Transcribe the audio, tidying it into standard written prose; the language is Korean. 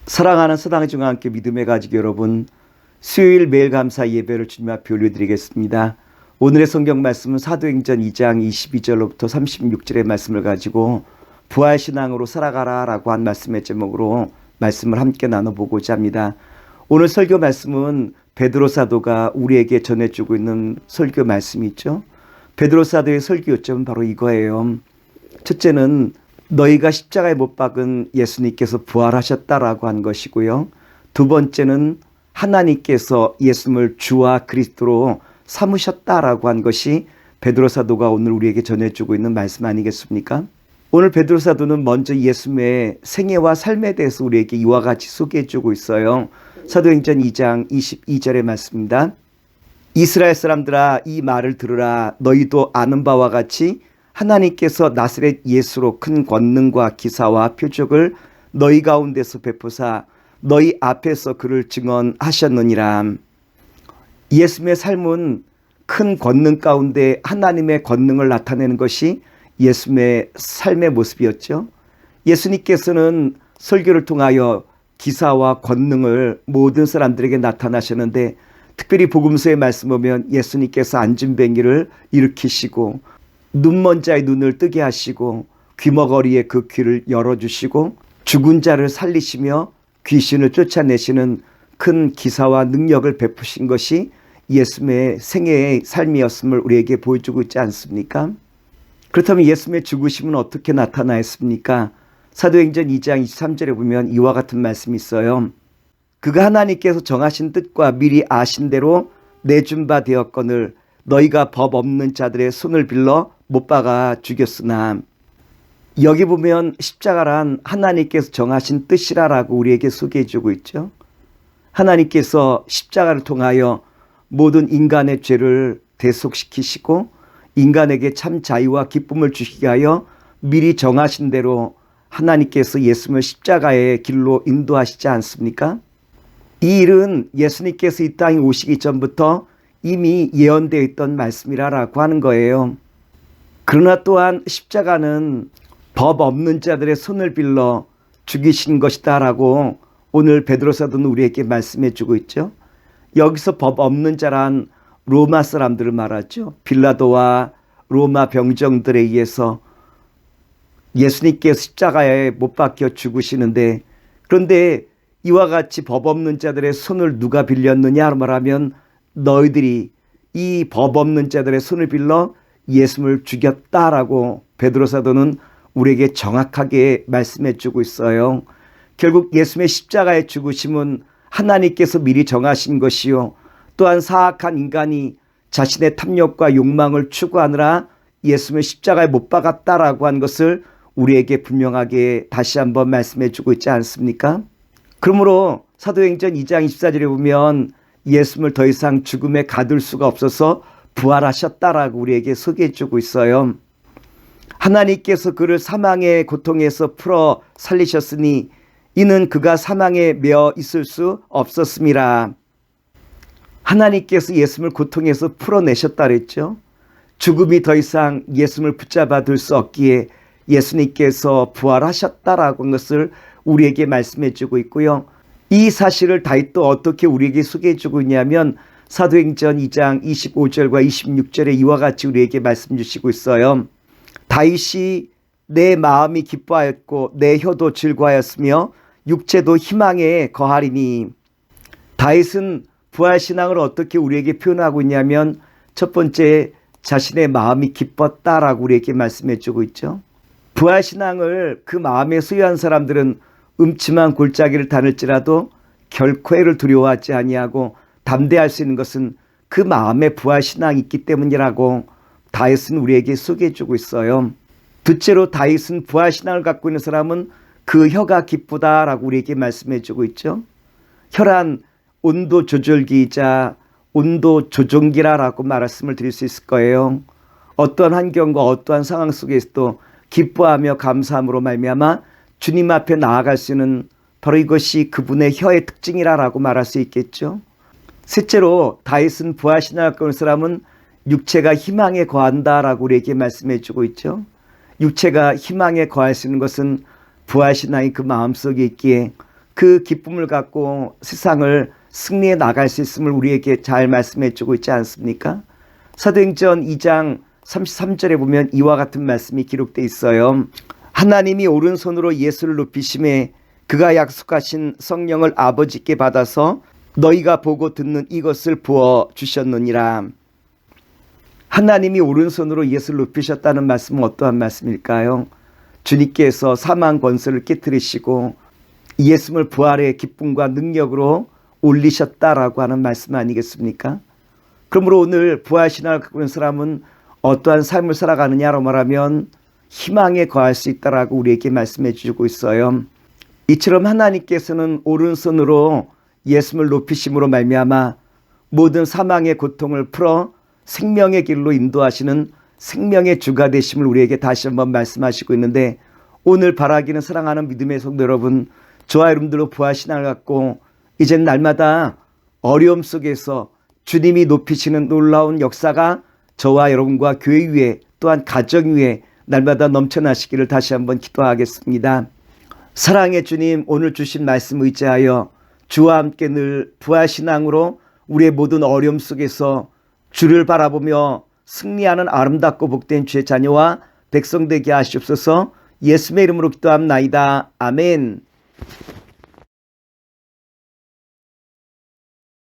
사랑하는 사랑의 중앙교회 믿음의 가족 여러분, 수요일 매일 감사 예배를 주님 앞에 올려드리겠습니다. 오늘의 성경 말씀은 사도행전 2장 22절로부터 36절의 말씀을 가지고 부활신앙으로 살아가라 라고 한 말씀의 제목으로 말씀을 함께 나눠보고자 합니다. 오늘 설교 말씀은 베드로 사도가 우리에게 전해주고 있는 설교 말씀이 있죠. 베드로 사도의 설교 요점은 바로 이거예요. 첫째는 너희가 십자가에 못 박은 예수님께서 부활하셨다라고 한 것이고요. 두 번째는 하나님께서 예수님을 주와 그리스도로 삼으셨다라고 한 것이 베드로 사도가 오늘 우리에게 전해주고 있는 말씀 아니겠습니까? 오늘 베드로 사도는 먼저 예수님의 생애와 삶에 대해서 우리에게 이와 같이 소개해주고 있어요. 사도행전 2장 22절의 말씀입니다. 이스라엘 사람들아, 이 말을 들으라. 너희도 아는 바와 같이 하나님께서 나사렛 예수로 큰 권능과 기사와 표적을 너희 가운데서 베푸사 너희 앞에서 그를 증언하셨느니라. 예수님의 삶은 큰 권능 가운데 하나님의 권능을 나타내는 것이 예수님의 삶의 모습이었죠. 예수님께서는 설교를 통하여 기사와 권능을 모든 사람들에게 나타나셨는데, 특별히 복음서의 말씀 보면 예수님께서 안진뱅이를 일으키시고 눈먼 자의 눈을 뜨게 하시고 귀머거리의 그 귀를 열어주시고 죽은 자를 살리시며 귀신을 쫓아내시는 큰 기사와 능력을 베푸신 것이 예수님의 생애의 삶이었음을 우리에게 보여주고 있지 않습니까? 그렇다면 예수님의 죽으심은 어떻게 나타나였습니까? 사도행전 2장 23절에 보면 이와 같은 말씀이 있어요. 그가 하나님께서 정하신 뜻과 미리 아신 대로 내준 바 되었거늘 너희가 법 없는 자들의 손을 빌러 못 박아 죽였으나. 여기 보면 십자가란 하나님께서 정하신 뜻이라고 우리에게 소개해 주고 있죠. 하나님께서 십자가를 통하여 모든 인간의 죄를 대속시키시고 인간에게 참 자유와 기쁨을 주시게 하여 미리 정하신 대로 하나님께서 예수님을 십자가의 길로 인도하시지 않습니까? 이 일은 예수님께서 이 땅에 오시기 전부터 이미 예언되어 있던 말씀이라고 하는 거예요. 그러나 또한 십자가는 법 없는 자들의 손을 빌러 죽이신 것이다 라고 오늘 베드로 사도는 우리에게 말씀해 주고 있죠. 여기서 법 없는 자란 로마 사람들을 말하죠. 빌라도와 로마 병정들에 의해서 예수님께서 십자가에 못 박혀 죽으시는데, 그런데 이와 같이 법 없는 자들의 손을 누가 빌렸느냐 말하면 너희들이 이 법 없는 자들의 손을 빌러 예수님을 죽였다라고 베드로 사도는 우리에게 정확하게 말씀해 주고 있어요. 결국 예수님의 십자가의 죽으심은 하나님께서 미리 정하신 것이요, 또한 사악한 인간이 자신의 탐욕과 욕망을 추구하느라 예수님의 십자가에 못 박았다라고 한 것을 우리에게 분명하게 다시 한번 말씀해 주고 있지 않습니까? 그러므로 사도행전 2장 24절에 보면 예수님을 더 이상 죽음에 가둘 수가 없어서 부활하셨다라고 우리에게 소개해 주고 있어요. 하나님께서 그를 사망의 고통에서 풀어 살리셨으니 이는 그가 사망에 매어 있을 수 없었음이라. 하나님께서 예수님을 고통에서 풀어내셨다 그랬죠. 죽음이 더 이상 예수님을 붙잡아 둘 수 없기에 예수님께서 부활하셨다라고 하는 것을 우리에게 말씀해 주고 있고요. 이 사실을 다윗도 어떻게 우리에게 소개해 주고 있냐면 사도행전 2장 25절과 26절에 이와 같이 우리에게 말씀 주시고 있어요. 다윗이 내 마음이 기뻐하였고 내 혀도 즐거하였으며 육체도 희망에 거하리니. 다윗은 부활신앙을 어떻게 우리에게 표현하고 있냐면 첫 번째, 자신의 마음이 기뻤다라고 우리에게 말씀해 주고 있죠. 부활신앙을 그 마음에 소유한 사람들은 음침한 골짜기를 다닐지라도 결코 해를 두려워하지 아니하고 담대할 수 있는 것은 그 마음에 부활신앙이 있기 때문이라고 다윗은 우리에게 소개해 주고 있어요. 둘째로 다윗은 부활신앙을 갖고 있는 사람은 그 혀가 기쁘다라고 우리에게 말씀해 주고 있죠. 혀란 온도 조절기이자 온도 조종기라고 말씀을 드릴 수 있을 거예요. 어떠한 환경과 어떠한 상황 속에서도 기뻐하며 감사함으로 말미암아 주님 앞에 나아갈 수 있는 바로 이것이 그분의 혀의 특징이라고 말할 수 있겠죠. 셋째로 다윗은 부활신앙을 갖고 있는 사람은 육체가 희망에 거한다라고 우리에게 말씀해 주고 있죠. 육체가 희망에 거할 수 있는 것은 부활신앙이 그 마음속에 있기에 그 기쁨을 갖고 세상을 승리해 나갈 수 있음을 우리에게 잘 말씀해 주고 있지 않습니까? 사도행전 2장 33절에 보면 이와 같은 말씀이 기록되어 있어요. 하나님이 오른손으로 예수를 높이심에 그가 약속하신 성령을 아버지께 받아서 너희가 보고 듣는 이것을 부어 주셨느니라. 하나님이 오른손으로 예수를 높이셨다는 말씀은 어떠한 말씀일까요? 주님께서 사망 권세를 깨뜨리시고 예수를 부활의 기쁨과 능력으로 올리셨다라고 하는 말씀 아니겠습니까? 그러므로 오늘 부활신앙을 갖고 있는 사람은 어떠한 삶을 살아가느냐로 말하면 희망에 거할 수 있다라고 우리에게 말씀해 주고 있어요. 이처럼 하나님께서는 오른손으로 예수를 높이심으로 말미암아 모든 사망의 고통을 풀어 생명의 길로 인도하시는 생명의 주가 되심을 우리에게 다시 한번 말씀하시고 있는데, 오늘 바라기는 사랑하는 믿음의 성도 여러분, 저와 여러분들로 부활신앙을 갖고 이젠 날마다 어려움 속에서 주님이 높이시는 놀라운 역사가 저와 여러분과 교회 위에 또한 가정 위에 날마다 넘쳐나시기를 다시 한번 기도하겠습니다. 사랑의 주님, 오늘 주신 말씀 의지하여 주와 함께 늘 부활신앙으로 우리의 모든 어려움 속에서 주를 바라보며 승리하는 아름답고 복된 주의 자녀와 백성 되게 하시옵소서. 예수의 이름으로 기도합나이다. 아멘.